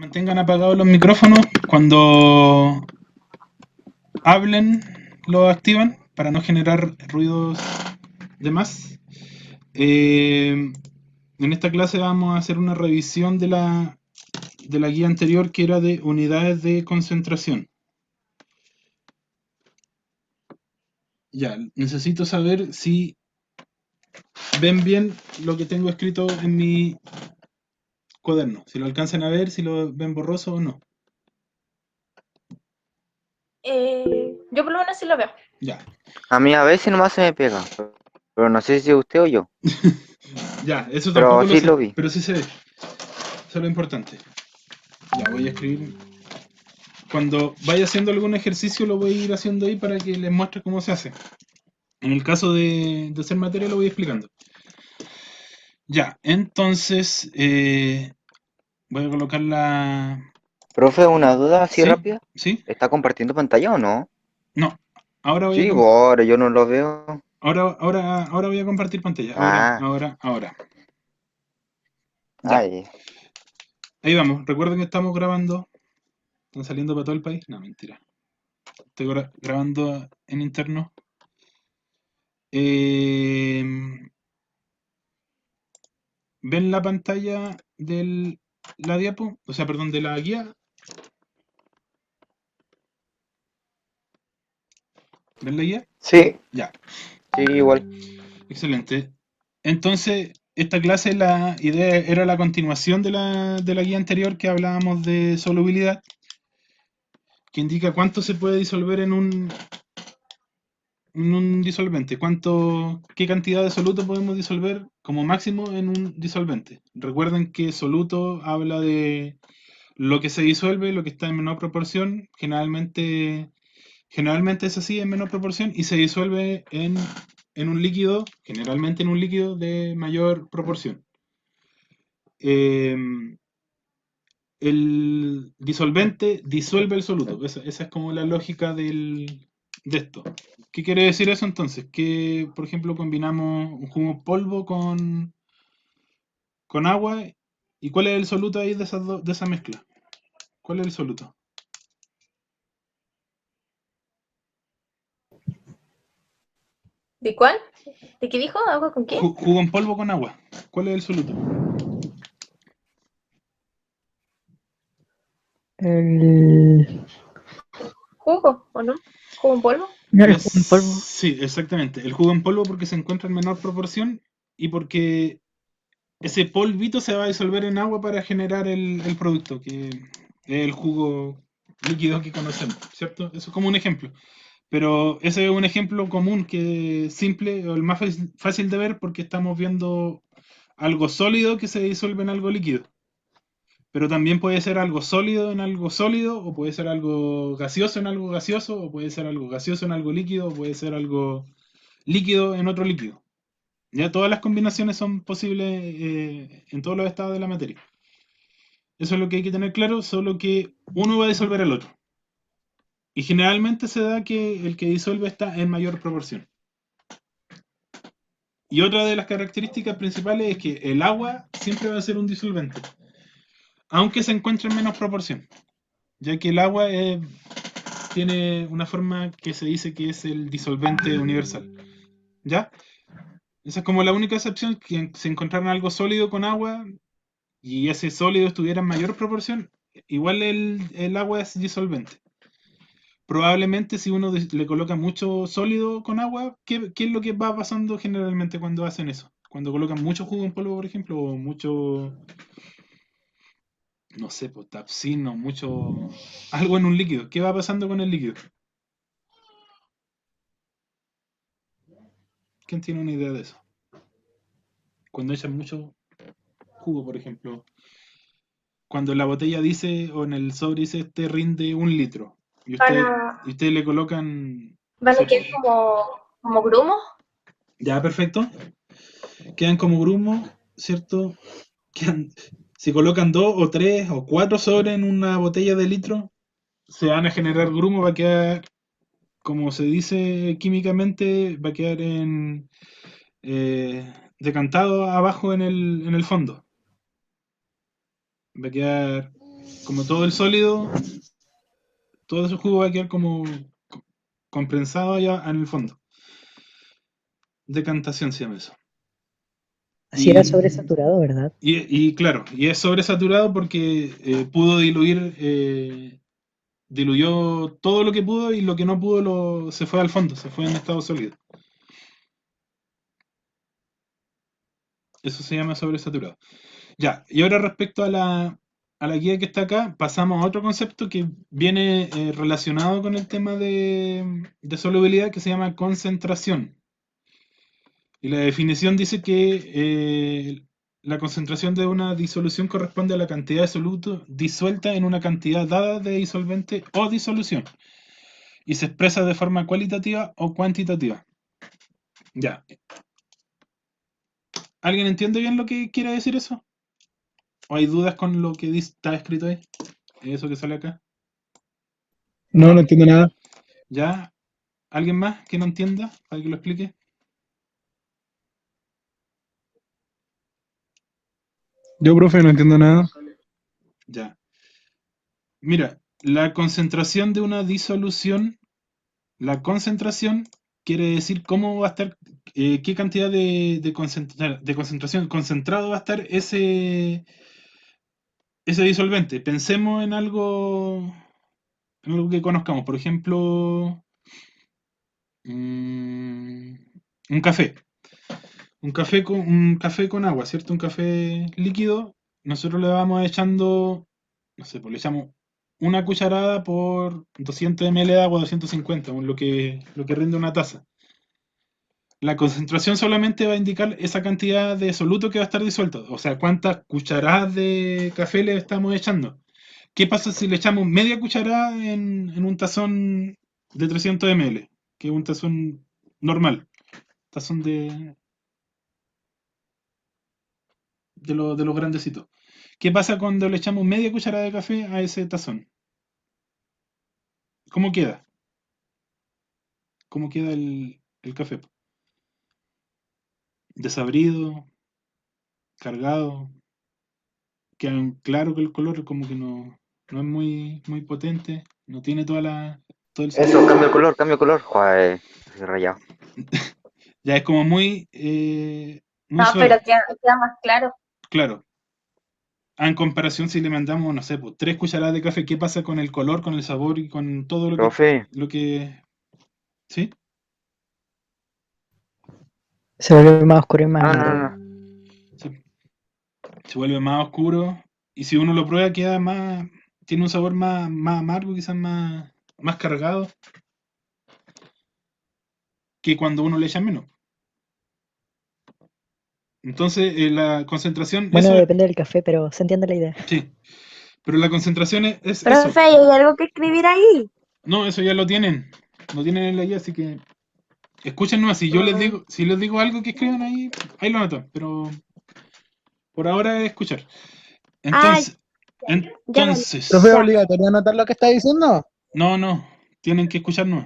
Mantengan apagados los micrófonos. Cuando hablen, lo activan para no generar ruidos de más. En esta clase vamos a hacer una revisión de la guía anterior, que era de unidades de concentración. Ya, necesito saber si ven bien lo que tengo escrito en mi cuaderno. Si lo alcanzan a ver, si lo ven borroso o no. Yo por lo menos sí lo veo. Ya. A mí a veces nomás se me pega, pero no sé si es usted o yo. Ya, eso Pero tampoco lo sí sé, lo vi. pero sí se ve. Eso es lo importante. Ya, voy a escribir. Cuando vaya haciendo algún ejercicio lo voy a ir haciendo ahí para que les muestre cómo se hace. En el caso de hacer materia lo voy explicando. Ya, entonces voy a colocar la... Profe, una duda así ¿Sí? rápida. ¿Sí? ¿Está compartiendo pantalla o no? No. Ahora voy a, Sí, ahora yo no lo veo. ahora voy a compartir pantalla. Ah, Ahora. Ya. ay. Ahí vamos. Recuerden que estamos grabando. ¿Están saliendo para todo el país? No, mentira. Estoy grabando en interno. ¿Ven la pantalla de la diapo? O sea, perdón, de la guía. ¿Ven la guía? Sí, Ya, sí, igual. excelente. Entonces, esta clase, la idea era la continuación de la guía anterior, que hablábamos de solubilidad, que indica cuánto se puede disolver en un disolvente, qué cantidad de soluto podemos disolver como máximo en un disolvente. Recuerden que soluto habla de lo que se disuelve, lo que está en menor proporción, generalmente es así, en menor proporción, y se disuelve en un líquido, generalmente en un líquido de mayor proporción. El disolvente disuelve el soluto. Esa es como la lógica de esto. ¿Qué quiere decir eso entonces? Que, por ejemplo, combinamos un jugo en polvo con agua. ¿Y cuál es el soluto ahí de esa mezcla? ¿Cuál es el soluto? ¿De cuál? ¿De qué dijo? ¿Agua con qué? Jugo en polvo con agua. ¿Cuál es el soluto? El... ¿Jugo o no? ¿Jugo en polvo? No, el jugo en polvo. Sí, exactamente. El jugo en polvo, porque se encuentra en menor proporción y porque ese polvito se va a disolver en agua para generar el producto, que es el jugo líquido que conocemos, ¿cierto? Eso es como un ejemplo. Pero ese es un ejemplo común, que es simple, o el más fácil de ver, porque estamos viendo algo sólido que se disuelve en algo líquido. Pero también puede ser algo sólido en algo sólido, o puede ser algo gaseoso en algo gaseoso, o puede ser algo gaseoso en algo líquido, o puede ser algo líquido en otro líquido. Ya todas las combinaciones son posibles en todos los estados de la materia. Eso es lo que hay que tener claro, solo que uno va a disolver al otro. Y generalmente se da que el que disuelve está en mayor proporción. Y otra de las características principales es que el agua siempre va a ser un disolvente, aunque se encuentre en menos proporción, ya que el agua tiene una forma que se dice que es el disolvente universal. ¿Ya? Esa es como la única excepción, que se encontraran algo sólido con agua y ese sólido estuviera en mayor proporción, igual el agua es disolvente. Probablemente si uno le coloca mucho sólido con agua, ¿qué es lo que va pasando generalmente cuando hacen eso? Cuando colocan mucho jugo en polvo, por ejemplo, o mucho, no sé, pues tapsino, mucho... algo en un líquido. ¿Qué va pasando con el líquido? ¿Quién tiene una idea de eso? Cuando echan mucho jugo, por ejemplo, cuando la botella dice, o en el sobre dice, este rinde 1 litro, y Van usted, a, y usted le colocan, van a ¿cierto? quedar como grumos. Ya, perfecto. Quedan como grumos, ¿cierto? Quedan, si colocan 2 o 3 o 4 sobres en una botella de litro, se van a generar grumos, va a quedar, como se dice químicamente, va a quedar decantado abajo en el fondo. Va a quedar como todo el sólido, todo ese jugo va a quedar como comprensado allá en el fondo. Decantación se llama eso. Así era sobresaturado, ¿verdad? Y claro, y es sobresaturado porque pudo diluir, diluyó todo lo que pudo y lo que no pudo se fue al fondo, se fue en estado sólido. Eso se llama sobresaturado. Ya, y ahora respecto a la guía que está acá, pasamos a otro concepto que viene relacionado con el tema de solubilidad que se llama concentración. Y la definición dice que la concentración de una disolución corresponde a la cantidad de soluto disuelta en una cantidad dada de disolvente o disolución y se expresa de forma cualitativa o cuantitativa. Ya. ¿Alguien entiende bien lo que quiere decir eso? ¿O hay dudas con lo que está escrito ahí? Eso que sale acá. No, no entiendo nada. ¿Ya? ¿Alguien más que no entienda para que lo explique? Yo, profe, no entiendo nada. Ya. Mira, la concentración de una disolución, la concentración quiere decir cómo va a estar, qué cantidad de concentración, concentrado va a estar ese disolvente. Pensemos en algo que conozcamos. Por ejemplo, mm, un café. Un café con agua, ¿cierto? Un café líquido. Nosotros le vamos echando, no sé, pues le echamos una cucharada por 200 ml de agua, 250, lo que rinde una taza. La concentración solamente va a indicar esa cantidad de soluto que va a estar disuelto, o sea, cuántas cucharadas de café le estamos echando. ¿Qué pasa si le echamos media cucharada en un tazón de 300 ml? Que es un tazón normal, tazón de los grandecitos. ¿Qué pasa cuando le echamos media cucharada de café a ese tazón? ¿Cómo queda? ¿Cómo queda el café? Desabrido, cargado, queda claro que el color como que no es muy potente, no tiene todo el Eso, sabor. cambio de color. Joder, estoy rayado. Ya es como muy No, pero suave, queda más claro. claro. En comparación si le mandamos, no sé, pues, 3 cucharadas de café, ¿qué pasa con el color, con el sabor y con todo Profe, lo que, ¿sí? Se vuelve más oscuro y más no, no, amargo. no. Sí. Se vuelve más oscuro y si uno lo prueba tiene un sabor más amargo, quizás más cargado que cuando uno le echa menos. Entonces, la concentración, Bueno, depende del café, pero se entiende la idea. sí, pero la concentración es eso. Profe, ¿y hay algo que escribir ahí? No, eso ya lo tienen en la guía, así que escúchenos, si yo les Mm. digo, si les digo algo que escriban ahí lo anotan, pero por ahora es escuchar. Ah, Entonces, ya vale. Profe, ¿es entonces, Ya. obligatorio anotar lo que está diciendo? no, tienen que escucharnos.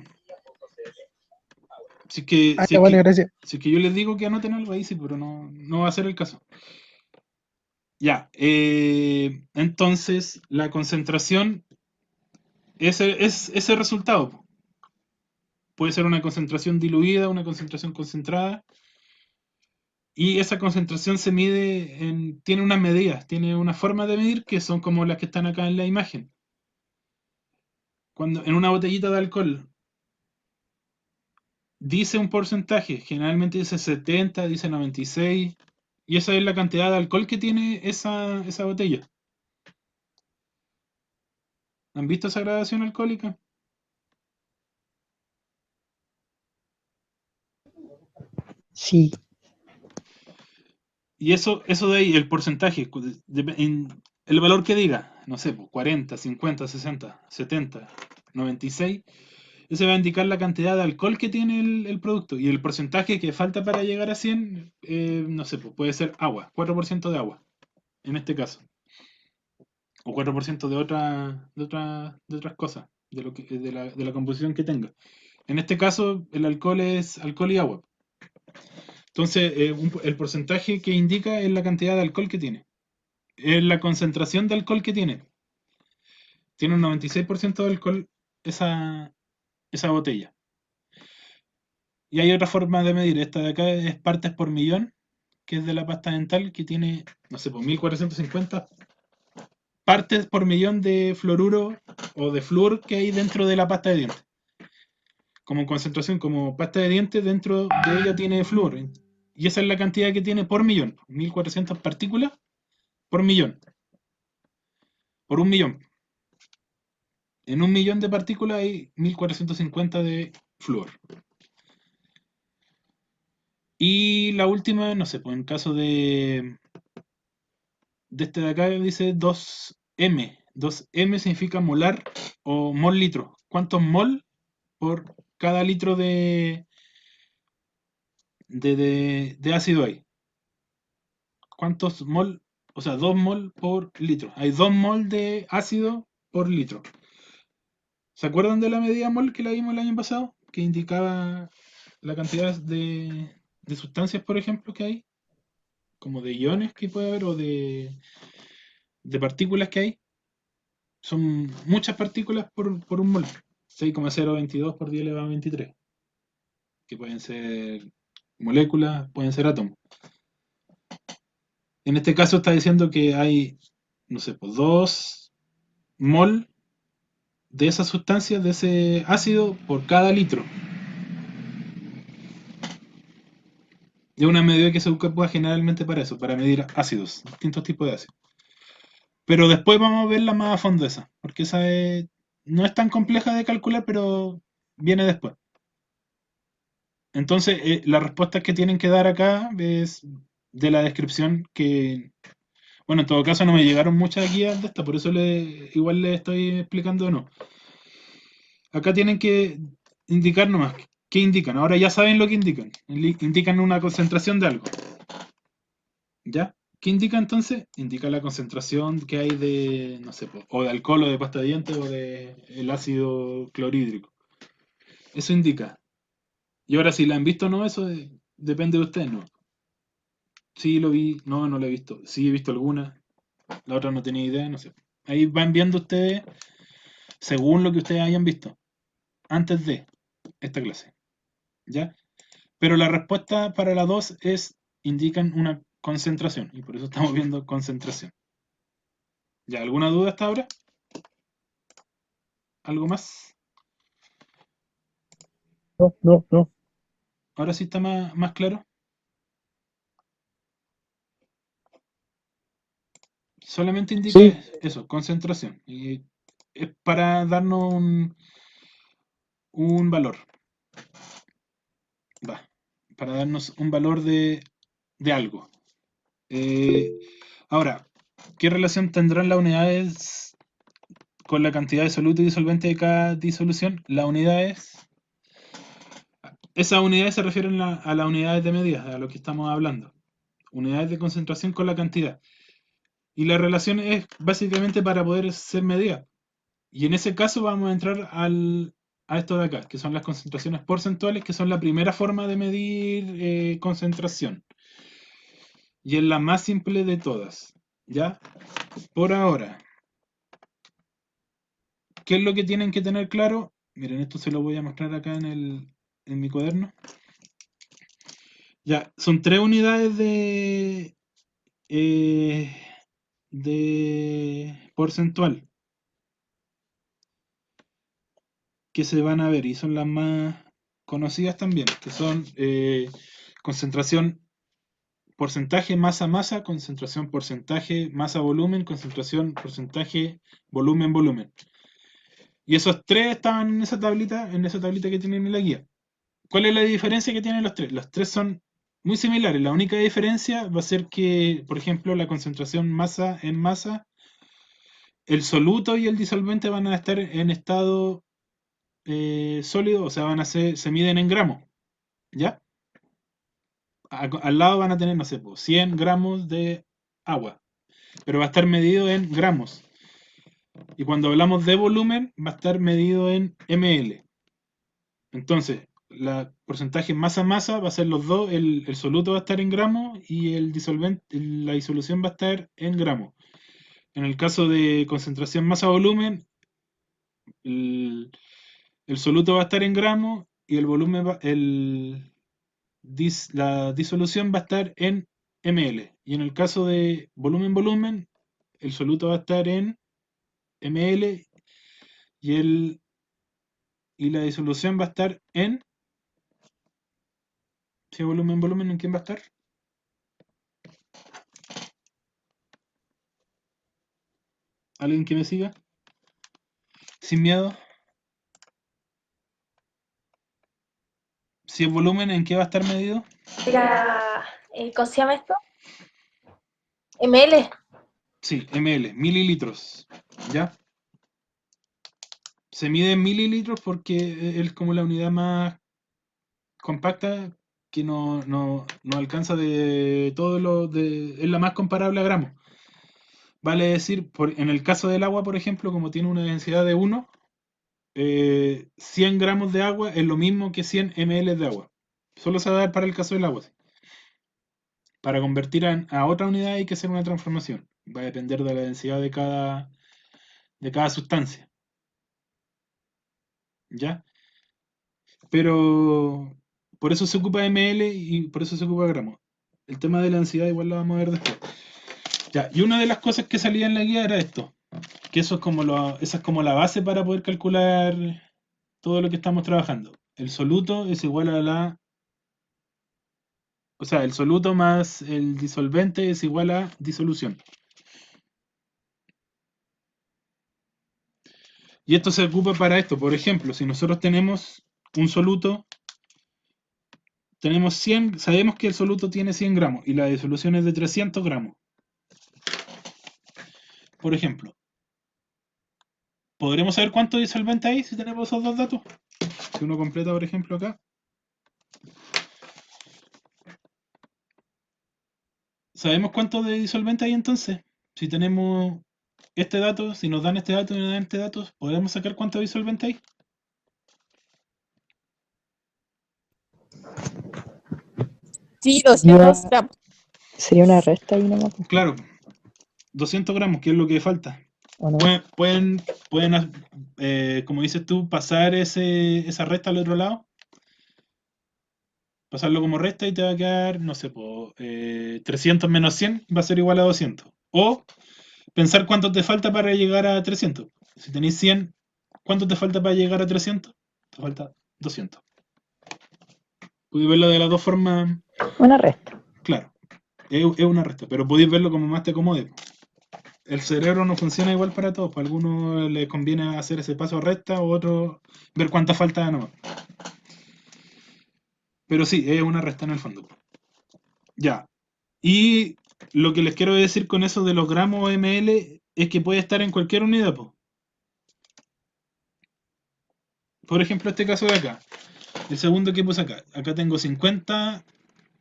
Si es que, Ah, si ya, es vale, que, gracias. si es que yo les digo que anoten algo ahí, sí, pero no va a ser el caso. Ya, entonces la concentración es ese resultado. Puede ser una concentración diluida, una concentración concentrada, y esa concentración se mide tiene unas medidas, tiene una forma de medir que son como las que están acá en la imagen. Cuando en una botellita de alcohol dice un porcentaje, generalmente dice 70, dice 96, y esa es la cantidad de alcohol que tiene esa botella. ¿Han visto esa gradación alcohólica? Sí. Y eso de ahí, el porcentaje, el valor que diga, no sé, pues, 40, 50, 60, 70, 96, ese va a indicar la cantidad de alcohol que tiene el producto. Y el porcentaje que falta para llegar a 100, no sé, pues puede ser agua, 4% de agua, en este caso. O 4% de otras cosas, de la composición que tenga. En este caso, el alcohol es alcohol y agua. Entonces, el porcentaje que indica es la cantidad de alcohol que tiene. Es la concentración de alcohol que tiene. Tiene un 96% de alcohol esa botella. Y hay otra forma de medir. Esta de acá es partes por millón, que es de la pasta dental, que tiene, no sé, pues 1450 partes por millón de fluoruro o de flúor que hay dentro de la pasta de dientes. Como concentración, como pasta de dientes, dentro de ella tiene flúor. Y esa es la cantidad que tiene por millón. 1400 partículas por millón. Por un millón. En un millón de partículas hay 1450 de flúor. Y la última, no sé, pues en caso de este de acá dice 2M. 2M significa molar o mol litro. ¿Cuántos mol por cada litro de ácido hay? ¿Cuántos mol? O sea, 2 mol por litro. Hay 2 mol de ácido por litro. ¿Se acuerdan de la medida mol que la vimos el año pasado? Que indicaba la cantidad de sustancias, por ejemplo, que hay. Como de iones que puede haber o de partículas que hay. Son muchas partículas por un mol. 6,022 por 10 elevado a 23. Que pueden ser moléculas, pueden ser átomos. En este caso está diciendo que hay, no sé, pues 2 mol de esas sustancias, de ese ácido, por cada litro. Es una medida que se ocupa generalmente para eso, para medir ácidos, distintos tipos de ácidos. Pero después vamos a verla más a fondo esa, porque esa no es tan compleja de calcular, pero viene después. Entonces, las respuestas que tienen que dar acá es de la descripción que, bueno, en todo caso no me llegaron muchas guías de esta, por eso igual les estoy explicando o no. Acá tienen que indicar nomás qué indican. Ahora ya saben lo que indican. Indican una concentración de algo. ¿Ya? ¿Qué indica entonces? Indica la concentración que hay de, no sé, o de alcohol o de pasta de dientes o de el ácido clorhídrico. Eso indica. Y ahora si la han visto o no, eso depende de ustedes, ¿no? Sí lo vi, no lo he visto. Sí he visto alguna, la otra no tenía idea, no sé. Ahí van viendo ustedes según lo que ustedes hayan visto antes de esta clase. ¿Ya? Pero la respuesta para la 2 indican una concentración, y por eso estamos viendo concentración. ¿Ya? ¿Alguna duda hasta ahora? ¿Algo más? No. ¿Ahora sí está más claro? Solamente indica Sí. eso, concentración. Y es para darnos un valor. Va. Para darnos un valor de algo. Ahora, ¿qué relación tendrán las unidades con la cantidad de soluto y disolvente de cada disolución? Las unidades, esas unidades se refieren a las unidades de medida, a lo que estamos hablando. Unidades de concentración con la cantidad. Y la relación es básicamente para poder ser medida. Y en ese caso vamos a entrar a esto de acá, que son las concentraciones porcentuales, que son la primera forma de medir concentración. Y es la más simple de todas. ¿Ya? Por ahora, ¿qué es lo que tienen que tener claro? Miren, esto se lo voy a mostrar acá en mi cuaderno. Ya, son 3 unidades de porcentual que se van a ver y son las más conocidas también, que son concentración porcentaje masa, concentración porcentaje masa-volumen, concentración porcentaje volumen-volumen. Y esos 3 estaban en esa tablita que tienen en la guía. ¿Cuál es la diferencia que tienen los 3? Los 3 son muy similares. La única diferencia va a ser que, por ejemplo, la concentración masa en masa, el soluto y el disolvente van a estar en estado sólido, o sea, se miden en gramos. ¿Ya? Al lado van a tener, no sé, 100 gramos de agua, pero va a estar medido en gramos. Y cuando hablamos de volumen, va a estar medido en ml. Entonces, la porcentaje masa-masa va a ser los dos, el soluto va a estar en gramos y el disolvente, la disolución va a estar en gramos. En el caso de concentración masa-volumen, el soluto va a estar en gramos y el volumen la disolución va a estar en ml. Y en el caso de volumen, el soluto va a estar en ml y la disolución va a estar en... Si volumen, ¿en quién va a estar? ¿Alguien que me siga? Sin miedo. Si es volumen, ¿en qué va a estar medido? ¿Cómo se llama esto? ¿ML? Sí, ml, mililitros. ¿Ya? Se mide en mililitros porque es como la unidad más compacta que no alcanza de todo es la más comparable a gramos. Vale decir, en el caso del agua, por ejemplo, como tiene una densidad de 1, 100 gramos de agua es lo mismo que 100 ml de agua. Solo se va a dar para el caso del agua. Para convertir a otra unidad hay que hacer una transformación. Va a depender de la densidad de cada sustancia. ¿Ya? Pero por eso se ocupa ml y por eso se ocupa gramos. El tema de la densidad igual lo vamos a ver después. Ya, y una de las cosas que salía en la guía era esto. Que esa es como la base para poder calcular todo lo que estamos trabajando. El soluto es igual a o sea, el soluto más el disolvente es igual a disolución. Y esto se ocupa para esto. Por ejemplo, si nosotros tenemos un soluto, tenemos 100, sabemos que el soluto tiene 100 gramos y la disolución es de 300 gramos. Por ejemplo, ¿podremos saber cuánto disolvente hay si tenemos esos dos datos? Si uno completa, por ejemplo, acá. ¿Sabemos cuánto de disolvente hay entonces? Si tenemos este dato, si nos dan este dato y nos dan este dato, ¿podemos sacar cuánto disolvente hay? Sí, 200 gramos. Sería una resta ahí nomás, pues, Claro, 200 gramos, que es lo que falta. ¿o no? Pueden como dices tú, pasar esa resta al otro lado. Pasarlo como resta y te va a quedar, no sé, 300 menos 100 va a ser igual a 200. O pensar cuánto te falta para llegar a 300. Si tenéis 100, ¿cuánto te falta para llegar a 300? Te falta 200. Podéis verlo de las dos formas. Una resta. Claro, es una resta, pero podéis verlo como más te acomode. El cerebro no funciona igual para todos. Para algunos les conviene hacer ese paso a resta, o otros ver cuánta falta no. Pero sí, es una resta en el fondo. Ya. Y lo que les quiero decir con eso de los gramos ml es que puede estar en cualquier unidad. Por ejemplo, este caso de acá. El segundo que puse acá. Acá tengo 50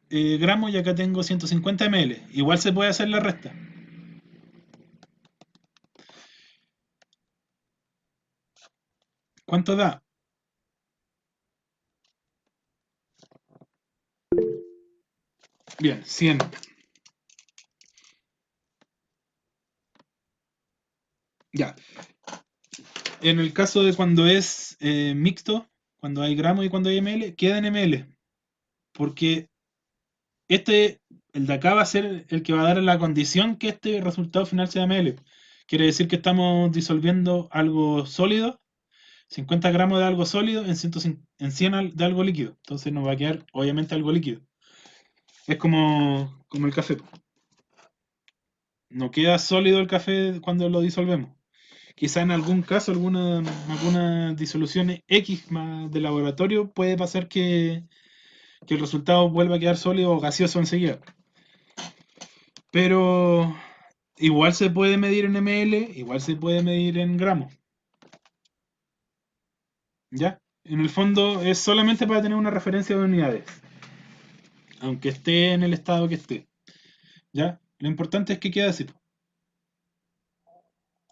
gramos y acá tengo 150 ml. Igual se puede hacer la resta. ¿Cuánto da? Bien, 100. Ya. En el caso de cuando es mixto, cuando hay gramos y cuando hay ml, queda en ml. Porque el de acá va a ser el que va a dar la condición que este resultado final sea ml. Quiere decir que estamos disolviendo algo sólido, 50 gramos de algo sólido en 100 de algo líquido. Entonces nos va a quedar obviamente algo líquido. Es como el café. No queda sólido el café cuando lo disolvemos. Quizá en algún caso, alguna disolución X más de laboratorio puede pasar que el resultado vuelva a quedar sólido o gaseoso enseguida. Pero igual se puede medir en ml, igual se puede medir en gramos. ¿Ya? En el fondo es solamente para tener una referencia de unidades. Aunque esté en el estado que esté. ¿Ya? Lo importante es que quede así.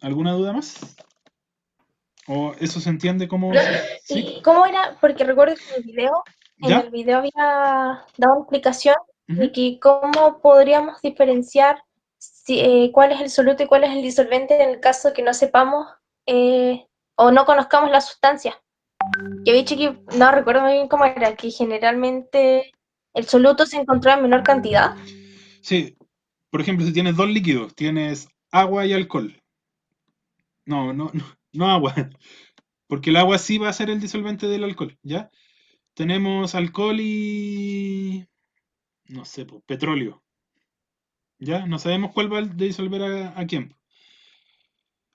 ¿Alguna duda más? ¿O eso se entiende como...? ¿Sí? ¿Y cómo era? Porque recuerdo que en ¿Ya? el video había dado una explicación de Ujú. que cómo podríamos diferenciar cuál es el soluto y cuál es el disolvente en el caso que no sepamos o no conozcamos la sustancia. Que he dicho que no recuerdo muy bien cómo era, que generalmente el soluto se encontró en menor cantidad. Sí, por ejemplo, si tienes dos líquidos, tienes agua y alcohol. No agua, porque el agua sí va a ser el disolvente del alcohol, ¿ya? Tenemos alcohol y, no sé, pues, petróleo, ¿ya? No sabemos cuál va a disolver a quién.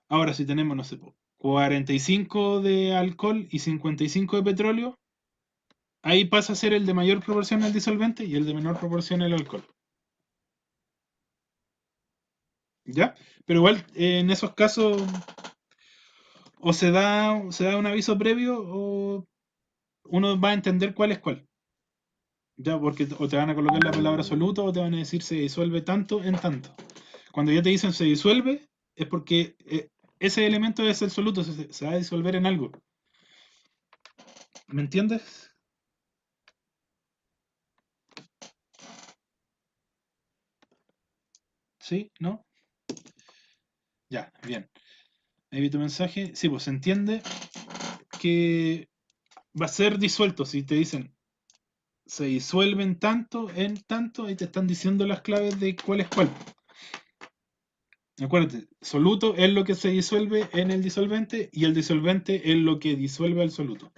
Ahora, si tenemos, no sé, pues, 45 de alcohol y 55 de petróleo, ahí pasa a ser el de mayor proporción el disolvente y el de menor proporción el alcohol. ¿Ya? Pero igual, en esos casos, o se da un aviso previo o uno va a entender cuál es cuál. Ya, porque o te van a colocar la palabra soluto o te van a decir se disuelve tanto en tanto. Cuando ya te dicen se disuelve, es porque ese elemento es el soluto, se va a disolver en algo. ¿Me entiendes? ¿Sí? ¿No? Ya, bien. Ahí vi tu mensaje. Sí, pues se entiende que va a ser disuelto. Si te dicen se disuelven tanto en tanto, ahí te están diciendo las claves de cuál es cuál. Acuérdate, soluto es lo que se disuelve en el disolvente y el disolvente es lo que disuelve al soluto.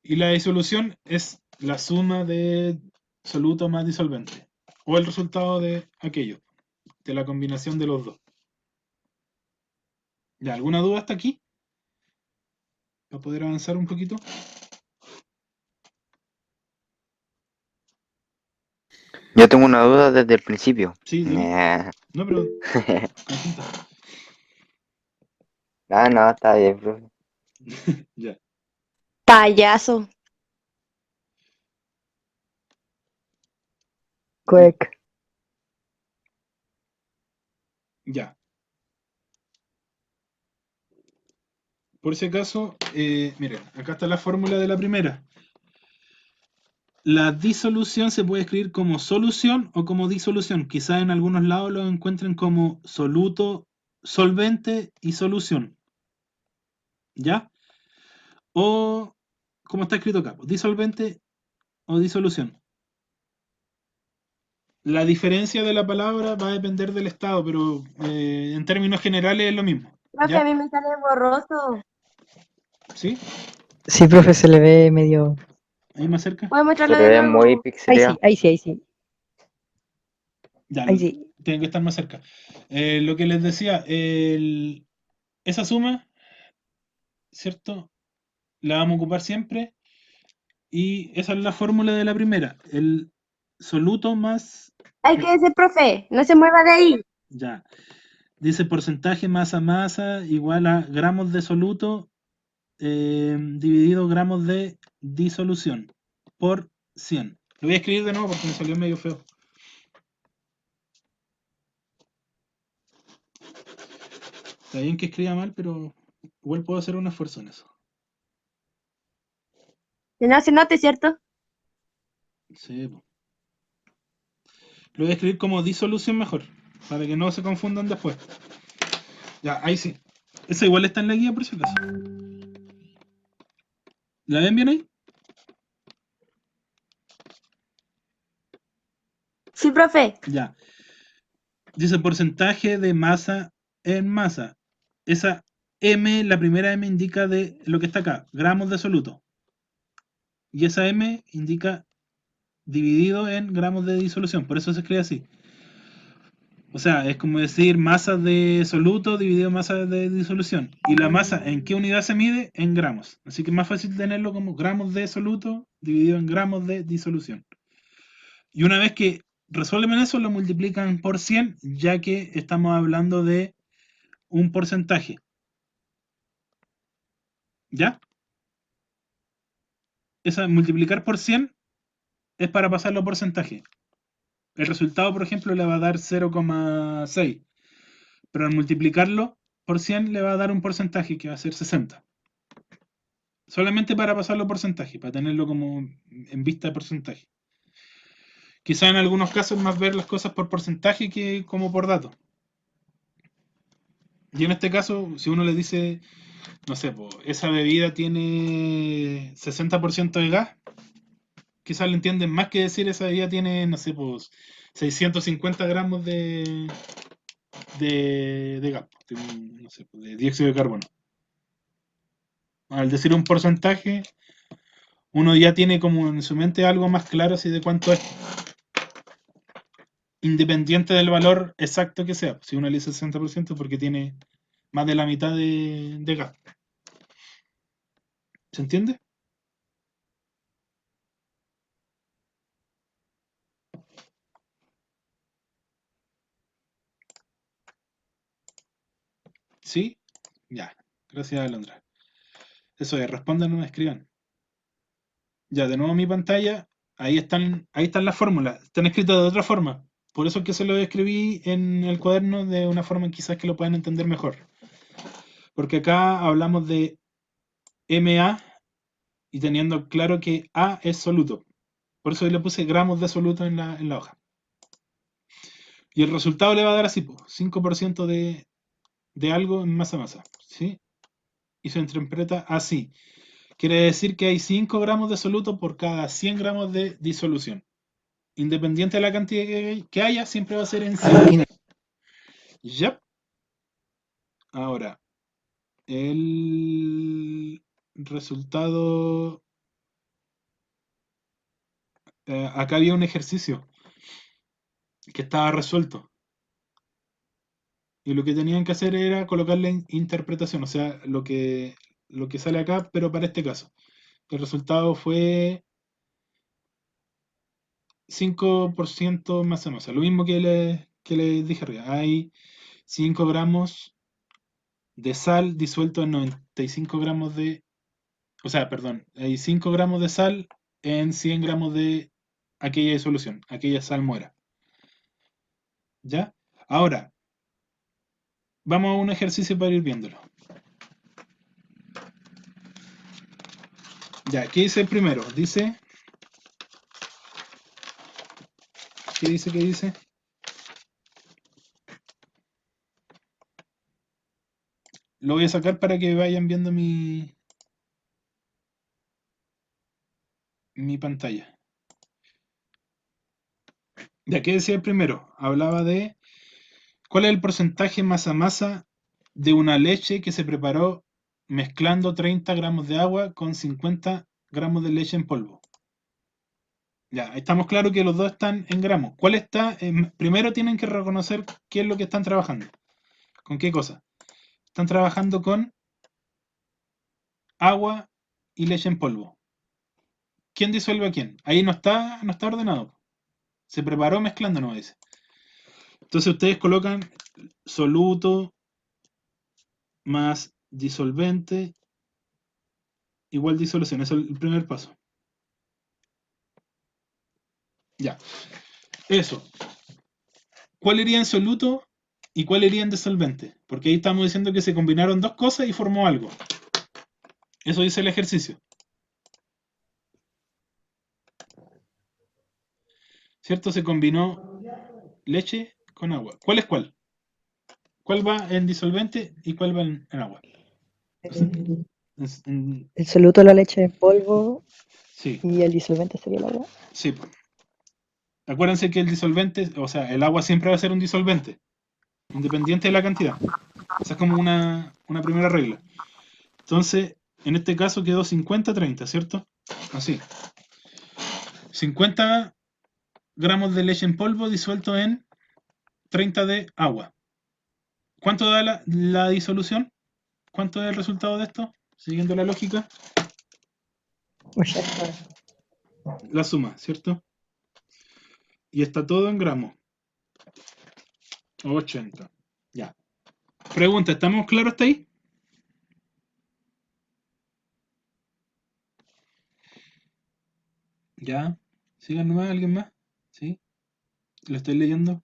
Y la disolución es la suma de soluto más disolvente o el resultado de aquello, de la combinación de los dos. ¿Ya alguna duda hasta aquí? ¿Para poder avanzar un poquito? Yo tengo una duda desde el principio. Sí, dime. No, pero consulta. No, está bien, profe. Ya. Payaso. Cuec. Ya. Por si acaso, miren, acá está la fórmula de la primera. La disolución se puede escribir como solución o como disolución. Quizás en algunos lados lo encuentren como soluto, solvente y solución. ¿Ya? O como está escrito acá, disolvente o disolución. La diferencia de la palabra va a depender del estado, pero en términos generales es lo mismo. Profe, a ¿Ya? mí me sale borroso. ¿Sí? Sí, profe, se le ve medio. Ahí más cerca. ¿Puedes Se mostrarlo le de ve muy nuevo? Ahí pixeleado. sí, ahí sí, ahí sí. Ya, Ahí sí. tiene que estar más cerca. Lo que les decía, esa suma, ¿cierto? La vamos a ocupar siempre. Y esa es la fórmula de la primera. El soluto más. Hay que decir, profe, no se mueva de ahí. Ya. Dice porcentaje masa igual a gramos de soluto dividido gramos de disolución por 100. Lo voy a escribir de nuevo porque me salió medio feo. Está bien que escriba mal, pero igual puedo hacer un esfuerzo en eso. Que no se note, ¿cierto? Sí, po. Lo voy a escribir como disolución mejor, para que no se confundan después. Ya, ahí sí. Esa igual está en la guía por si acaso. ¿La ven bien ahí? Sí, profe. Ya. Dice porcentaje de masa en masa. Esa M, la primera M indica de lo que está acá, gramos de soluto. Y esa M indica dividido en gramos de disolución. Por eso se escribe así. O sea, es como decir masa de soluto dividido en masa de disolución. Y la masa, ¿en qué unidad se mide? En gramos. Así que es más fácil tenerlo como gramos de soluto dividido en gramos de disolución. Y una vez que resuelven eso, lo multiplican por 100, ya que estamos hablando de un porcentaje. ¿Ya? Esa multiplicar por 100 es para pasarlo a porcentaje. El resultado, por ejemplo, le va a dar 0,6. Pero al multiplicarlo por 100 le va a dar un porcentaje que va a ser 60. Solamente para pasarlo a porcentaje, para tenerlo como en vista de porcentaje. Quizá en algunos casos más ver las cosas por porcentaje que como por dato. Y en este caso, si uno le dice no sé, po, esa bebida tiene 60% de gas, quizás lo entienden más que decir esa bebida tiene, no sé, pues 650 gramos de gas, po, no sé, pues, de dióxido de carbono. Al decir un porcentaje, uno ya tiene como en su mente algo más claro así de cuánto es, independiente del valor exacto que sea. Si uno le dice 60% porque tiene más de la mitad de gas. ¿Se entiende? ¿Sí? Ya. Gracias, Alondra. Eso es, respondan o escriban. Ya, de nuevo mi pantalla. Ahí están las fórmulas. Están escritas de otra forma. Por eso es que se lo escribí en el cuaderno de una forma quizás que lo puedan entender mejor. Porque acá hablamos de MA y teniendo claro que A es soluto. Por eso le puse gramos de soluto en la hoja. Y el resultado le va a dar así, 5% de algo en masa-masa. ¿Sí? Y se interpreta así. Quiere decir que hay 5 gramos de soluto por cada 100 gramos de disolución. Independiente de la cantidad que haya, siempre va a ser en 100. Ya. Ahora, el resultado... acá había un ejercicio que estaba resuelto. Y lo que tenían que hacer era colocarle interpretación, o sea, lo que sale acá, pero para este caso. El resultado fue 5% masa-masa. Lo mismo que les dije arriba. Hay 5 gramos de sal disuelto en 95 gramos de... O sea, perdón, hay 5 gramos de sal en 100 gramos de aquella disolución, aquella sal muera. ¿Ya? Ahora, vamos a un ejercicio para ir viéndolo. Ya, ¿qué dice el primero? Dice... ¿Qué dice? ¿Qué dice? Lo voy a sacar para que vayan viendo mi pantalla. Ya, ¿qué decía el primero? Hablaba de cuál es el porcentaje masa-masa de una leche que se preparó mezclando 30 gramos de agua con 50 gramos de leche en polvo. Ya, estamos claros que los dos están en gramos. ¿Cuál está? Primero tienen que reconocer qué es lo que están trabajando. ¿Con qué cosa? Están trabajando con agua y leche en polvo. ¿Quién disuelve a quién? Ahí no está ordenado. Se preparó mezclando, no dice. Entonces ustedes colocan soluto más disolvente igual disolución. Eso es el primer paso. Ya. Eso. ¿Cuál iría en soluto y cuál iría en disolvente? Porque ahí estamos diciendo que se combinaron dos cosas y formó algo. Eso dice el ejercicio. ¿Cierto? Se combinó leche con agua. ¿Cuál es cuál? ¿Cuál va en disolvente y cuál va en agua? El soluto, la leche en polvo Sí, y el disolvente sería el agua. sí. Acuérdense que el disolvente, o sea, el agua siempre va a ser un disolvente, independiente de la cantidad. Esa es como una primera regla. Entonces, en este caso quedó 50-30, ¿cierto? Así. 50 gramos de leche en polvo disuelto en 30 de agua. ¿Cuánto da la disolución? ¿Cuánto es el resultado de esto? Siguiendo la lógica. 80. La suma, ¿cierto? Y está todo en gramos. 80. Ya. Pregunta, ¿estamos claros hasta ahí? Ya. Sigan nomás, ¿alguien más? ¿Sí? ¿Lo estoy leyendo?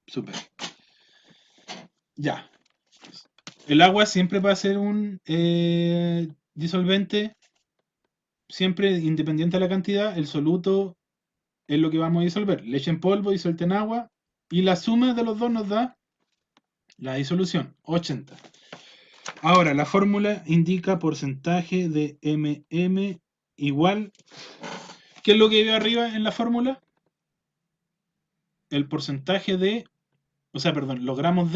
Súper. Ya. El agua siempre va a ser un disolvente, siempre independiente de la cantidad. El soluto es lo que vamos a disolver. Leche en polvo disuelta en agua. Y la suma de los dos nos da La disolución, 80. Ahora, la fórmula indica porcentaje de MM igual. ¿Qué es lo que veo arriba en la fórmula? El porcentaje de, perdón, los gramos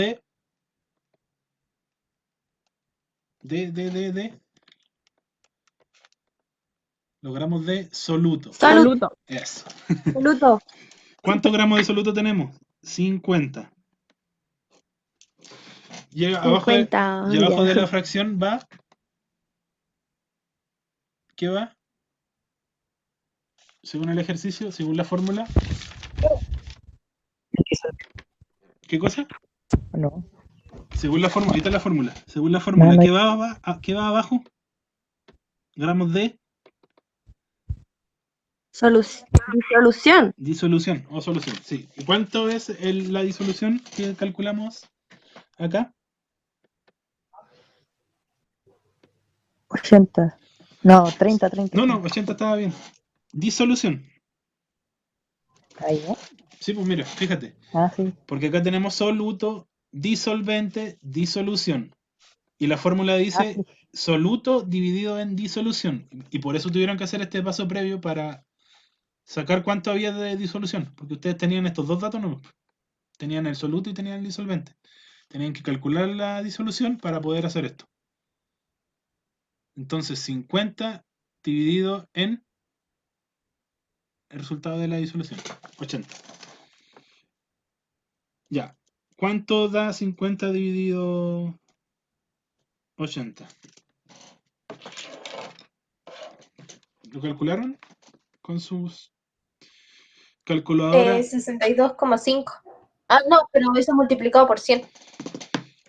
los gramos de soluto. Soluto. Eso. Soluto. ¿Cuántos gramos de soluto tenemos? 50. Y abajo, 50. y abajo ya. de la fracción va. ¿Qué va? Según el ejercicio, según la fórmula. ¿Qué cosa? No. Según la fórmula, ahí está la fórmula. Según la fórmula, No, ¿qué va abajo? Gramos de Disolución. disolución o solución, sí. ¿Y cuánto es la disolución que calculamos acá? 80. No, 30. No, 80 estaba bien. Disolución. Ahí, ¿no? Sí, pues mira, fíjate. Ah, sí. Porque acá tenemos soluto, disolvente, disolución. Y la fórmula Ah, dice sí. soluto dividido en disolución. Y por eso tuvieron que hacer este paso previo para sacar cuánto había de disolución. Porque ustedes tenían estos dos datos, ¿no? Tenían el soluto y tenían el disolvente. Tenían que calcular la disolución para poder hacer esto. Entonces 50 dividido en el resultado de la disolución, 80. Ya. ¿Cuánto da 50 dividido 80? ¿Lo calcularon con sus calculadoras? 62,5. Ah, no, pero eso multiplicado por 100.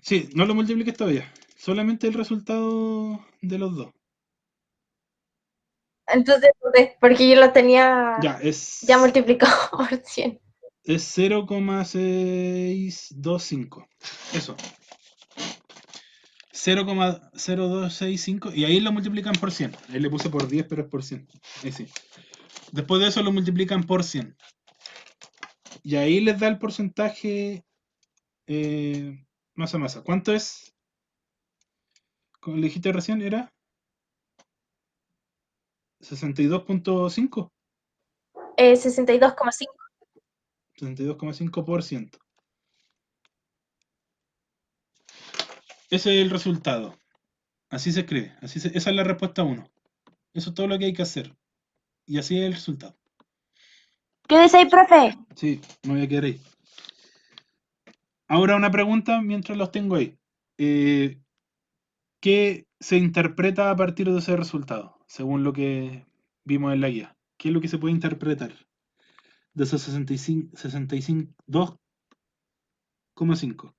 Sí, no lo multipliques todavía. Solamente el resultado de los dos. Entonces, porque yo lo tenía Ya, es ya multiplicado por 100. 0,625. Eso. 0,0265. Y ahí lo multiplican por 100. Ahí le puse por 10, pero es por 100. Ahí sí. Después de eso lo multiplican por 100. Y ahí les da el porcentaje masa a masa. ¿Cuánto es? Como le dijiste recién, era 62.5. 62,5. 62,5%. Ese es el resultado. Así se escribe. Esa es la respuesta 1. Eso es todo lo que hay que hacer. Y así es el resultado. Quédese ahí, profe. Sí, me voy a quedar ahí. Ahora una pregunta mientras los tengo ahí. ¿Qué se interpreta a partir de ese resultado? Según lo que vimos en la guía. ¿Qué es lo que se puede interpretar de esos 62,5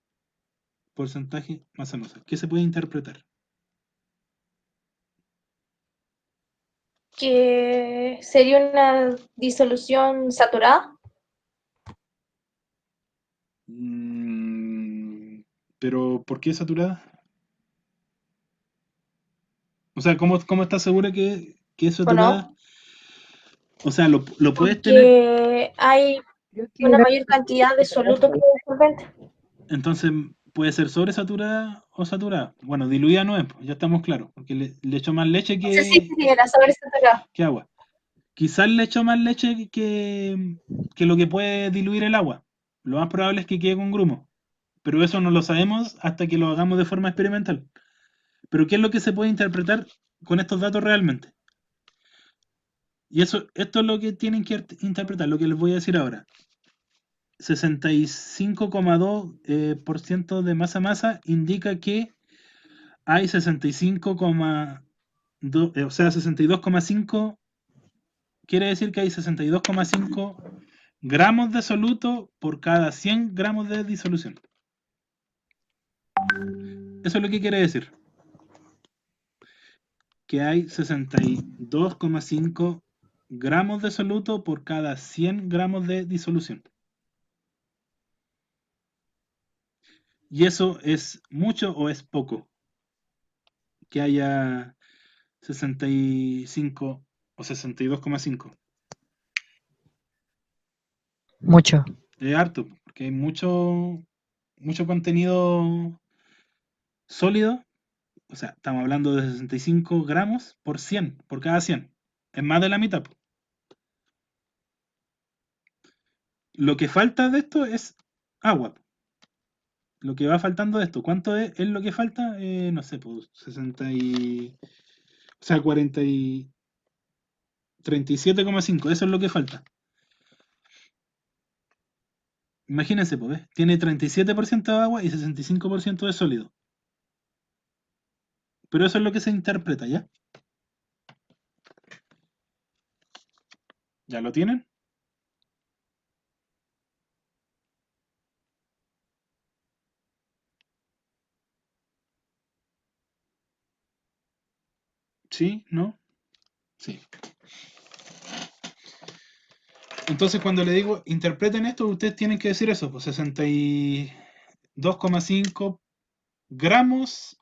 porcentaje masa masa? ¿Qué se puede interpretar? Que sería una disolución saturada. Pero ¿por qué saturada? O sea, ¿cómo estás segura que es ¿O saturada? no? O sea, lo puedes tener. Porque hay Creo que una era mayor cantidad de soluto que de disolvente. Entonces puede ser sobresaturada o saturada. Bueno, diluida no es, pues, ya estamos claros, porque le echó más leche No sé si era sobresaturada. que agua. Quizás le echó más leche que lo que puede diluir el agua. Lo más probable es que quede con grumo. Pero eso no lo sabemos hasta que lo hagamos de forma experimental. Pero ¿qué es lo que se puede interpretar con estos datos realmente? Y esto es lo que tienen que interpretar, lo que les voy a decir ahora. 65,2% de masa masa indica que hay 65,2, o sea, 62,5 quiere decir que hay 62,5 gramos de soluto por cada 100 gramos de disolución. Eso es lo que quiere decir. Que hay 62,5 gramos de soluto por cada 100 gramos de disolución. ¿Y eso es mucho o es poco? Que haya 65 o 62,5. mucho. Es harto, porque hay mucho mucho contenido sólido. O sea, estamos hablando de 65 gramos por 100, por cada 100. Es más de la mitad. Po. Lo que falta de esto es agua. Lo que va faltando de esto, ¿cuánto es lo que falta? No sé, pues 60 y... O sea, 40 y... 37,5, eso es lo que falta. Imagínense, pues, ¿ves? Tiene 37% de agua y 65% de sólido. Pero eso es lo que se interpreta, ¿ya? ¿Ya lo tienen? ¿Sí? ¿No? Sí. Entonces cuando le digo interpreten esto, ustedes tienen que decir eso, pues 62,5 gramos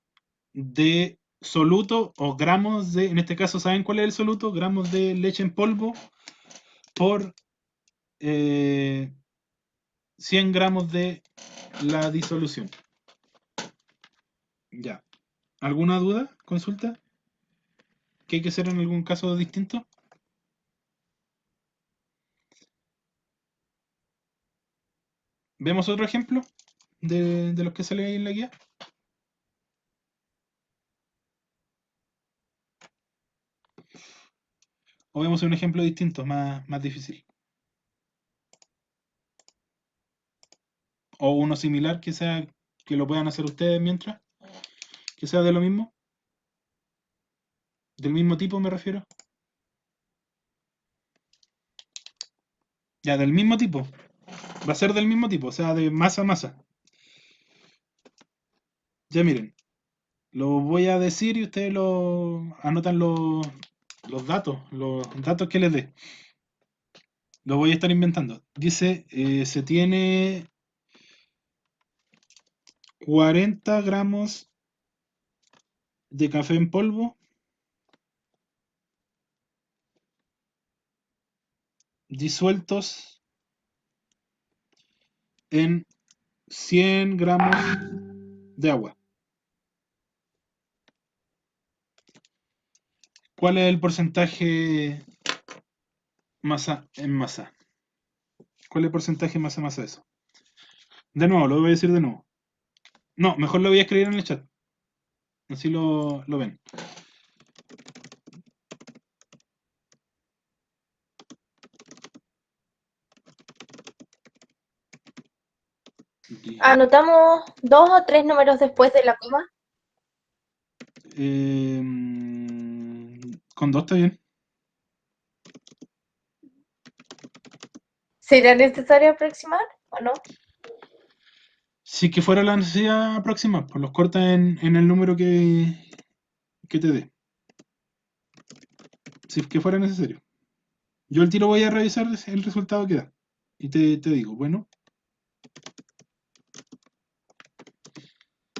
de soluto o gramos de, en este caso, ¿saben cuál es el soluto? Gramos de leche en polvo por 100 gramos de la disolución. Ya. ¿Alguna duda? ¿Consulta? ¿Qué hay que hacer en algún caso distinto? ¿Vemos otro ejemplo de los que sale ahí en la guía? ¿O vemos un ejemplo distinto, más difícil? ¿O uno similar que sea que lo puedan hacer ustedes mientras? ¿Que sea de lo mismo? ¿Del mismo tipo me refiero? Ya, del mismo tipo. Va a ser del mismo tipo, o sea, de masa a masa. Ya miren, lo voy a decir y ustedes lo anotan los datos que les dé. Lo voy a estar inventando. Dice, se tiene 40 gramos de café en polvo disueltos en 100 gramos de agua. ¿Cuál es el porcentaje masa en masa? ¿Cuál es el porcentaje masa en masa de eso? De nuevo, lo voy a decir de nuevo. No, mejor lo voy a escribir en el chat. Así lo ven. Anotamos 2 o 3 números después de la coma. Con 2 está bien. ¿Será necesario aproximar o no? Si que fuera la necesidad próxima, pues los cortas en el número que te dé. Si es que fuera necesario. Yo al tiro voy a revisar el resultado que da. Y te digo, bueno.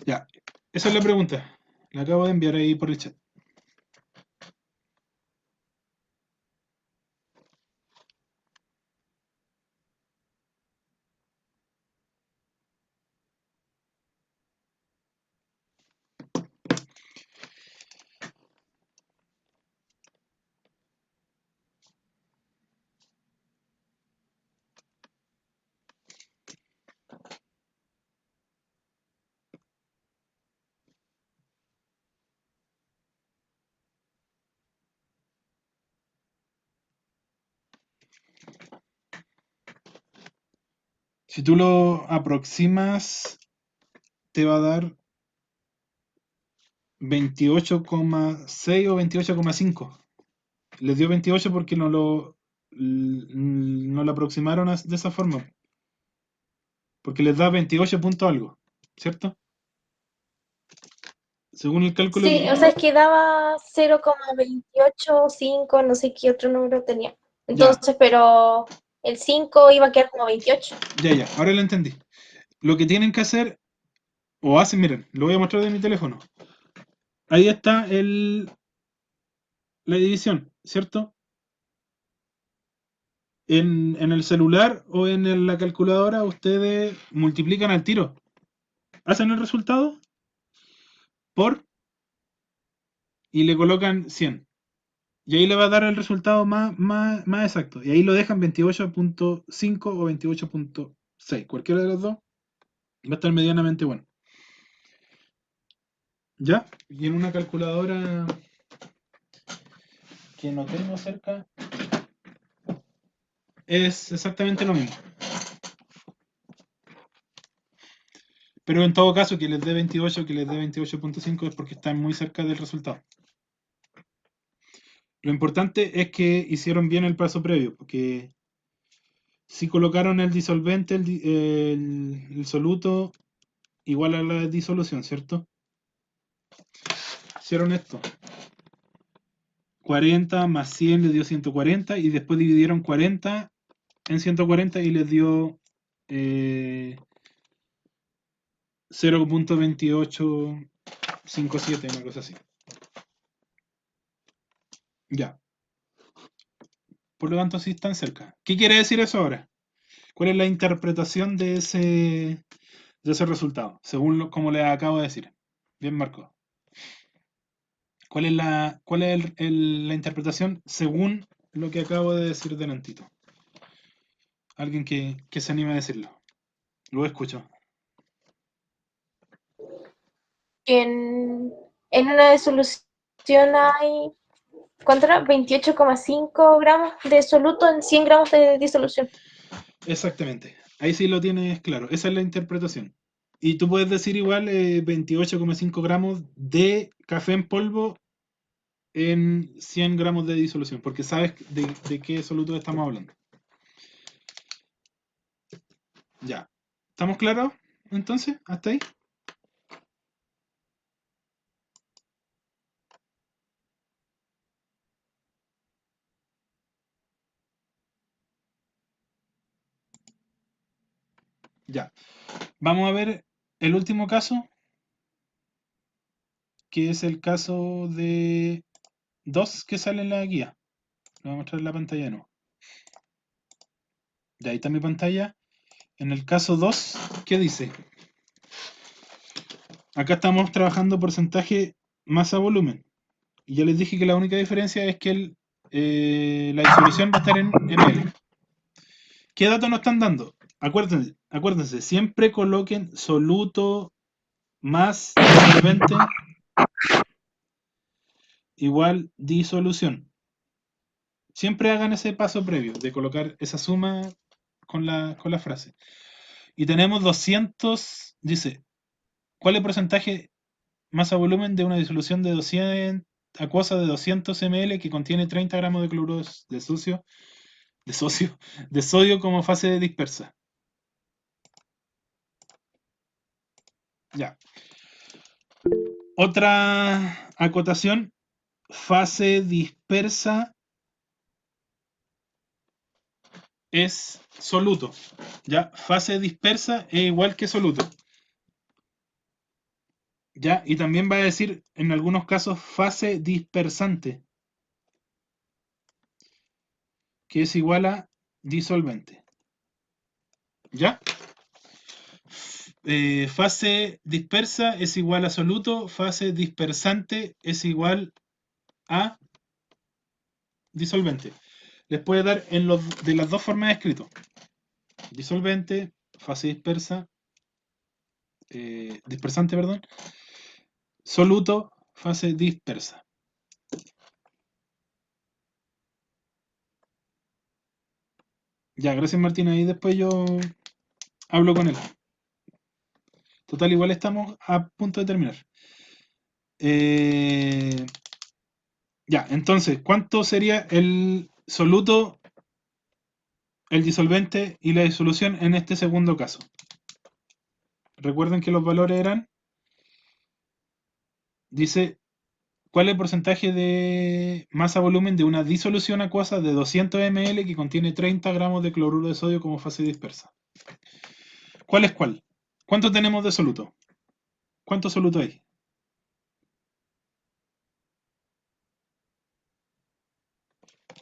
Ya, esa es la pregunta. La acabo de enviar ahí por el chat. Si tú lo aproximas, te va a dar 28,6 o 28,5. Les dio 28 porque no lo aproximaron de esa forma. Porque les da 28 punto algo, ¿cierto? Según el cálculo Sí, o sea, es que daba 0,285, no sé qué otro número tenía. Entonces, pero el 5 iba a quedar como 28. Ya, ahora lo entendí. Lo que tienen que hacer, o hacen, miren, lo voy a mostrar de mi teléfono. Ahí está la división, ¿cierto? En el celular o en la calculadora ustedes multiplican al tiro. hacen el resultado por y le colocan 100. Y ahí le va a dar el resultado más exacto. Y ahí lo dejan 28.5 o 28.6. Cualquiera de los dos va a estar medianamente bueno. ¿Ya? Y en una calculadora que no tengo cerca, es exactamente lo mismo. Pero en todo caso, que les dé 28, que les dé 28.5 es porque están muy cerca del resultado. Lo importante es que hicieron bien el paso previo, porque si colocaron el disolvente, el soluto, igual a la disolución, ¿cierto? Hicieron esto. 40 más 100 les dio 140 y después dividieron 40 en 140 y les dio 0.2857, una cosa así. Ya. Por lo tanto, sí están cerca. ¿Qué quiere decir eso ahora? ¿Cuál es la interpretación de ese resultado? Según como les acabo de decir. Bien, Marco. ¿Cuál es la interpretación según lo que acabo de decir delantito? Alguien que se anime a decirlo. Lo escucho. Que en una disolución hay, ¿cuánto era? 28,5 gramos de soluto en 100 gramos de disolución. Exactamente. Ahí sí lo tienes claro. Esa es la interpretación. Y tú puedes decir igual 28,5 gramos de café en polvo en 100 gramos de disolución, porque sabes de qué soluto estamos hablando. Ya. ¿Estamos claros entonces? ¿Hasta ahí? Ya. Vamos a ver el último caso, que es el caso de 2 que sale en la guía. Lo voy a mostrar en la pantalla de nuevo. Ya, ahí está mi pantalla. En el caso 2, ¿qué dice? Acá estamos trabajando porcentaje masa-volumen. Y ya les dije que la única diferencia es que la disolución va a estar en ml. ¿Qué datos nos están dando? Acuérdense, siempre coloquen soluto más disolvente igual disolución. Siempre hagan ese paso previo de colocar esa suma con la frase. Y tenemos 200, dice, ¿cuál es el porcentaje masa volumen de una disolución de 200 acuosa de 200 ml que contiene 30 gramos de cloruro de sodio como fase dispersa? Ya. Otra acotación, fase dispersa es soluto. Ya, fase dispersa es igual que soluto. Ya, y también va a decir en algunos casos fase dispersante, que es igual a disolvente. ¿Ya? Fase dispersa es igual a soluto, fase dispersante es igual a disolvente. Les puede dar de las dos formas de escrito. Disolvente, fase dispersa, dispersante, perdón. Soluto, fase dispersa. Ya, gracias Martín. Ahí después yo hablo con él. Total, igual estamos a punto de terminar. Ya, entonces, ¿cuánto sería el soluto, el disolvente y la disolución en este segundo caso? Recuerden que los valores eran, dice, ¿cuál es el porcentaje de masa-volumen de una disolución acuosa de 200 ml que contiene 30 gramos de cloruro de sodio como fase dispersa? ¿Cuál es cuál? ¿Cuánto tenemos de soluto? ¿Cuánto soluto hay?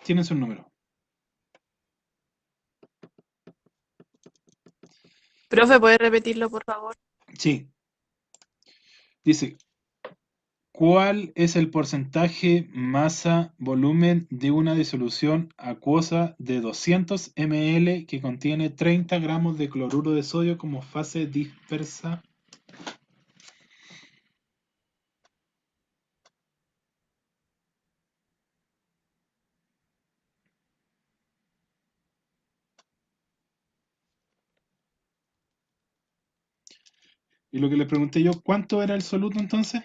Tienen su número. Profe, ¿puede repetirlo, por favor? Sí. Dice, ¿cuál es el porcentaje masa-volumen de una disolución acuosa de 200 ml que contiene 30 gramos de cloruro de sodio como fase dispersa? Y lo que le pregunté yo, ¿cuánto era el soluto entonces?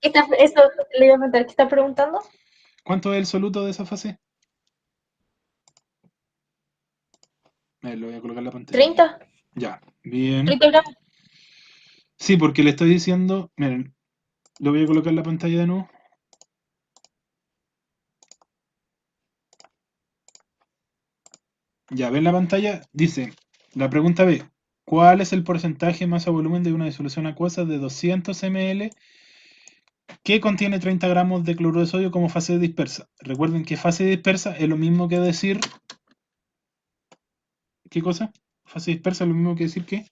Eso le iba a preguntar, ¿qué está preguntando? ¿Cuánto es el soluto de esa fase? Lo voy a colocar en la pantalla. 30, Ya, bien. 30 gramos. Sí, porque le estoy diciendo, miren, lo voy a colocar en la pantalla de nuevo. Ya, ven la pantalla, dice, la pregunta B, ¿cuál es el porcentaje masa-volumen de una disolución acuosa de 200 ml que contiene 30 gramos de cloruro de sodio como fase dispersa? Recuerden que fase dispersa es lo mismo que decir... ¿Qué cosa? Fase dispersa es lo mismo que decir que...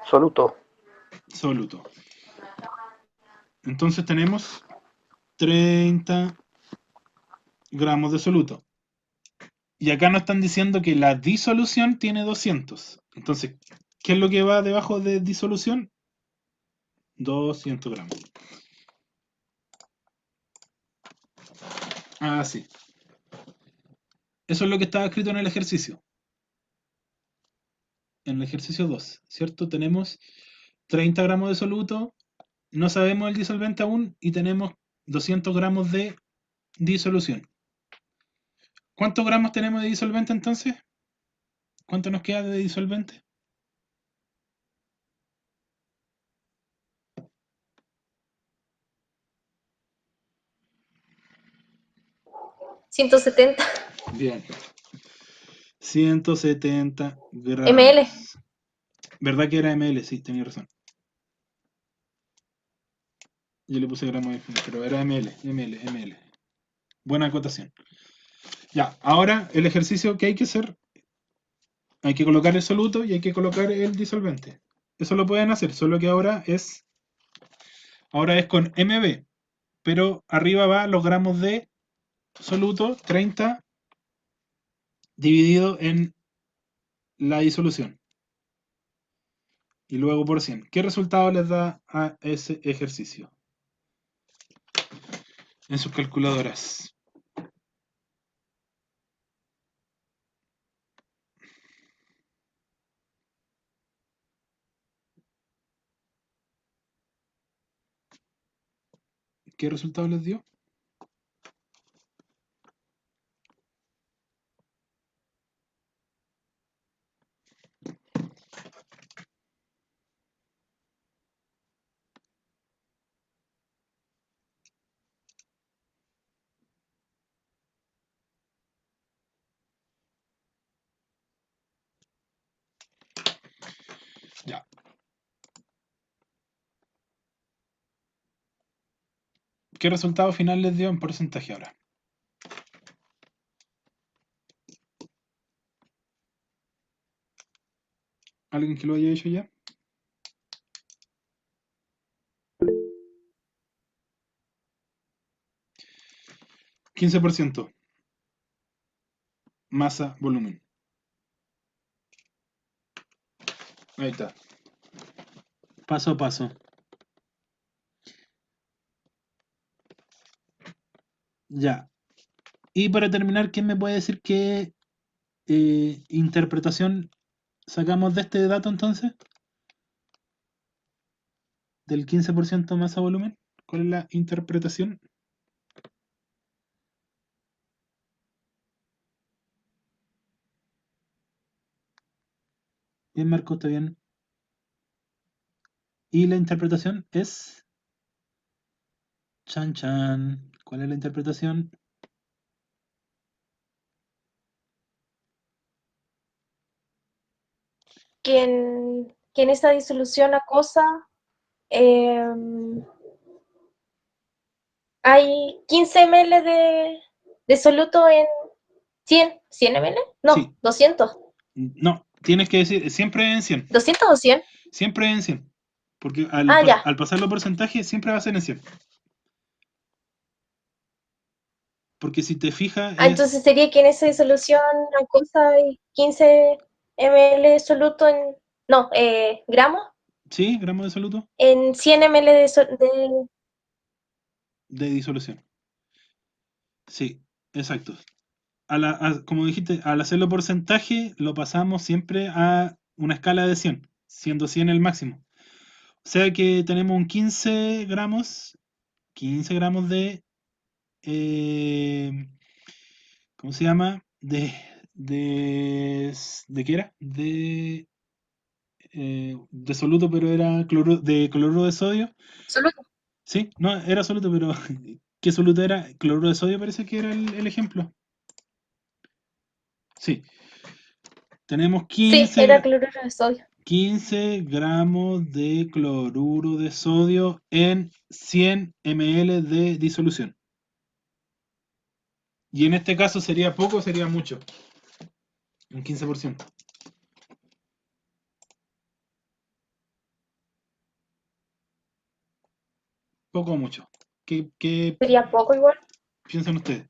Soluto. Soluto. Entonces tenemos 30 gramos de soluto. Y acá nos están diciendo que la disolución tiene 200. Entonces, ¿qué es lo que va debajo de disolución? 200 gramos. Ah, sí. Eso es lo que estaba escrito en el ejercicio. En el ejercicio 2, ¿cierto? Tenemos 30 gramos de soluto, no sabemos el disolvente aún y tenemos 200 gramos de disolución. ¿Cuántos gramos tenemos de disolvente entonces? ¿Cuánto nos queda de disolvente? 170 Bien. 170 gramos. ml. ¿Verdad que era ml? Sí, tenía razón. Yo le puse gramos de final, pero era ml. Buena acotación. Ya, ahora el ejercicio que hay que hacer, hay que colocar el soluto y hay que colocar el disolvente. Eso lo pueden hacer, solo que ahora es con MB, pero arriba va los gramos de soluto, 30 dividido en la disolución. Y luego por 100. ¿Qué resultado les da a ese ejercicio? En sus calculadoras. ¿Qué resultado les dio? Ya. ¿Qué resultado final les dio en porcentaje ahora? ¿Alguien que lo haya hecho ya? %. Masa, volumen. Ahí está. Paso a paso. Ya. Y para terminar, ¿quién me puede decir qué interpretación sacamos de este dato entonces? Del 15% masa volumen. ¿Cuál es la interpretación? Bien, Marco, está bien. Y la interpretación es... Chan chan. ¿Cuál es la interpretación? Que en esta disolución acuosa hay 15 ml de soluto en 100 ml, no, Sí. 200. No, Tienes que decir siempre en 100. ¿200 o 100? Siempre en 100. Porque al, Ah, ya. al pasar los porcentajes siempre va a ser en 100. Porque si te fijas, Ah, entonces sería que en esa disolución acuosa hay 15 ml de soluto en... No, gramos sí, gramos de soluto en 100 ml de disolución. Sí, exacto. Como dijiste, al hacerlo porcentaje, lo pasamos siempre a una escala de 100, siendo 100 el máximo. O sea que tenemos un 15 gramos de, ¿cómo se llama? ¿De qué era? De soluto, pero era de cloruro de sodio. soluto. Sí, no, era soluto, pero ¿qué soluto era? Cloruro de sodio parece que era el ejemplo. Sí, tenemos Sí, era cloruro de sodio. 15 gramos de cloruro de sodio en 100 ml de disolución. Y en este caso sería poco, sería mucho. Un 15%. Poco o mucho. ¿Qué Sería poco igual. piensan ustedes?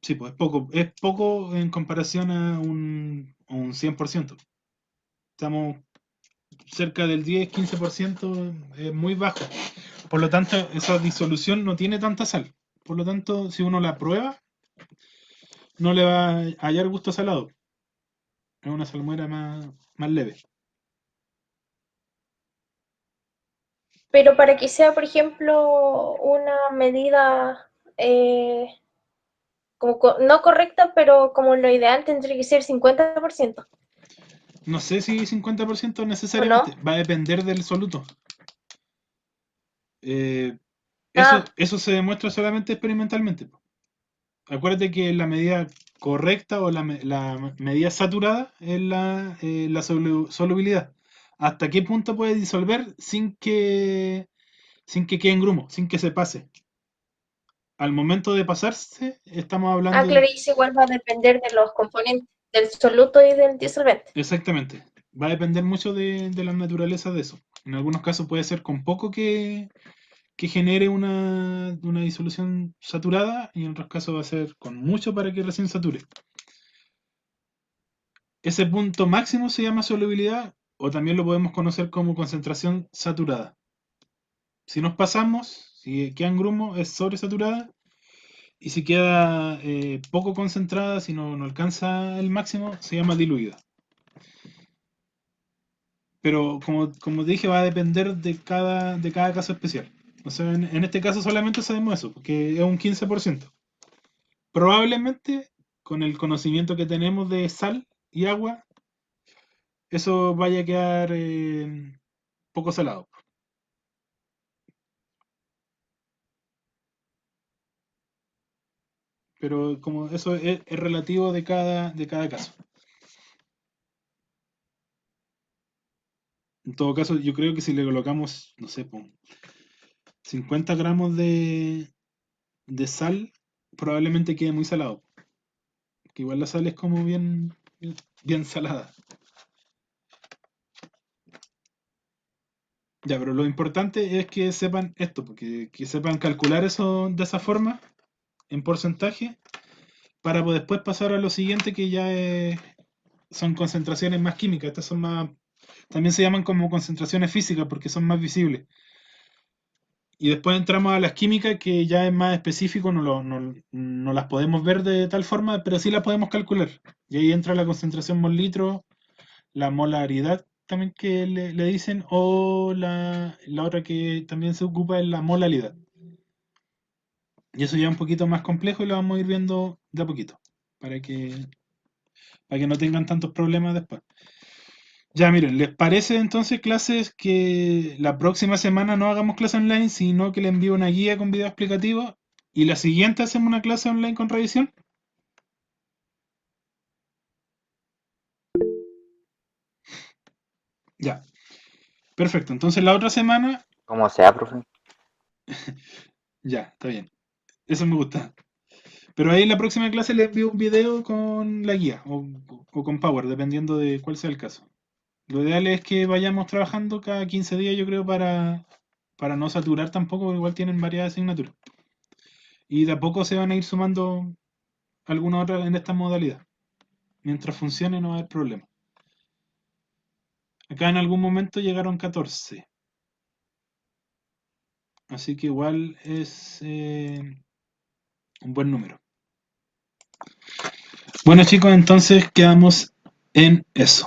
Sí, pues es poco en comparación a un 100%. Estamos cerca del 10-15%, es muy bajo. Por lo tanto, esa disolución no tiene tanta sal. Por lo tanto, si uno la prueba, no le va a hallar gusto salado. Es una salmuera más leve. Pero para que sea, por ejemplo, una medida como no correcta, pero como lo ideal tendría que ser 50%, No sé si 50% ¿o no? necesariamente. Va a depender del soluto. Eh, Ah, eso se demuestra solamente experimentalmente. Acuérdate que la medida correcta o la medida saturada es la solubilidad. ¿Hasta qué punto puede disolver sin que quede en grumo, sin que se pase? Al momento de pasarse, estamos hablando de... claro, y eso igual va a depender de los componentes del soluto y del disolvente. Exactamente. Va a depender mucho de la naturaleza de eso. En algunos casos puede ser con poco que genere una disolución saturada y en otros casos va a ser con mucho para que recién sature. Ese punto máximo se llama solubilidad o también lo podemos conocer como concentración saturada. Si nos pasamos, si queda en grumo es sobresaturada y si queda poco concentrada, si no alcanza el máximo, se llama diluida. Pero como dije, va a depender de cada caso especial. O sea, en este caso solamente sabemos eso, porque es un 15%. Probablemente, con el conocimiento que tenemos de sal y agua, eso vaya a quedar poco salado. Pero como eso es relativo de cada caso. En todo caso, yo creo que si le colocamos, no sé, 50 gramos de sal, probablemente quede muy salado. Que igual la sal es como bien salada. Ya, pero lo importante es que sepan esto, porque que sepan calcular eso de esa forma, en porcentaje, para después pasar a lo siguiente que ya son concentraciones más químicas. Estas son más, también se llaman como concentraciones físicas porque son más visibles. Y después entramos a las químicas que ya es más específico, no las podemos ver de tal forma, pero sí las podemos calcular. Y ahí entra la concentración mol litro, la molaridad también que le dicen, o la otra que también se ocupa es la molalidad. Y eso ya es un poquito más complejo y lo vamos a ir viendo de a poquito, para que no tengan tantos problemas después. Ya, miren, ¿les parece entonces, clases, que la próxima semana no hagamos clase online, sino que le envío una guía con video explicativo y la siguiente hacemos una clase online con revisión? Ya, perfecto. Entonces la otra semana, Como sea, profe. ya, está bien. Eso me gusta. Pero ahí en la próxima clase les envío un video con la guía o con Power, dependiendo de cuál sea el caso. Lo ideal es que vayamos trabajando cada 15 días, yo creo, para no saturar tampoco, porque igual tienen varias asignaturas. Y de a poco se van a ir sumando algunas otras en esta modalidad. Mientras funcione no va a haber problema. Acá en algún momento llegaron 14. Así que igual es un buen número. Bueno chicos, entonces quedamos en eso.